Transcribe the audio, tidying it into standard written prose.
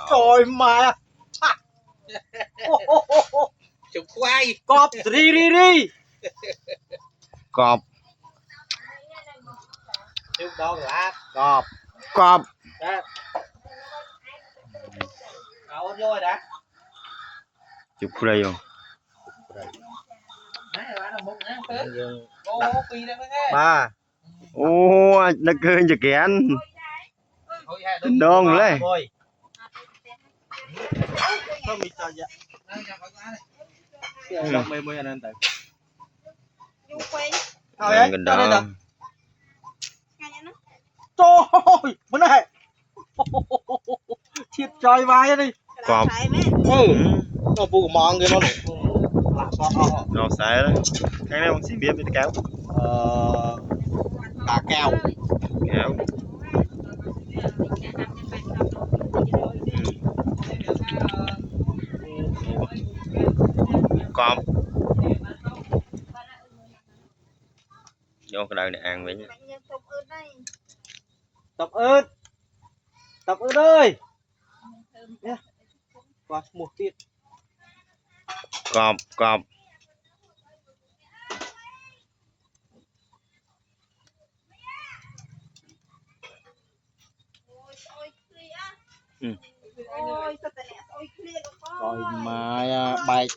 trời mà chụp quay cọp ri ri ri cọp chụp đó là cọp cọp cậu vô rồi đã chụp đây không ba ô nó cười cho kén đòn lên không bị sao vậy đọc mê mê anh em thôi ấy gần cho đây đó được trời bữa này thiệt trời vai đi cọp nó bù mòn cái nó nó xài đó cái này không xin biết biết kéo cá kèo kéo cọp vô cái đời này ăn vậy nhá tập ơn ơi qua một tiết cọp cọp rồi mà bài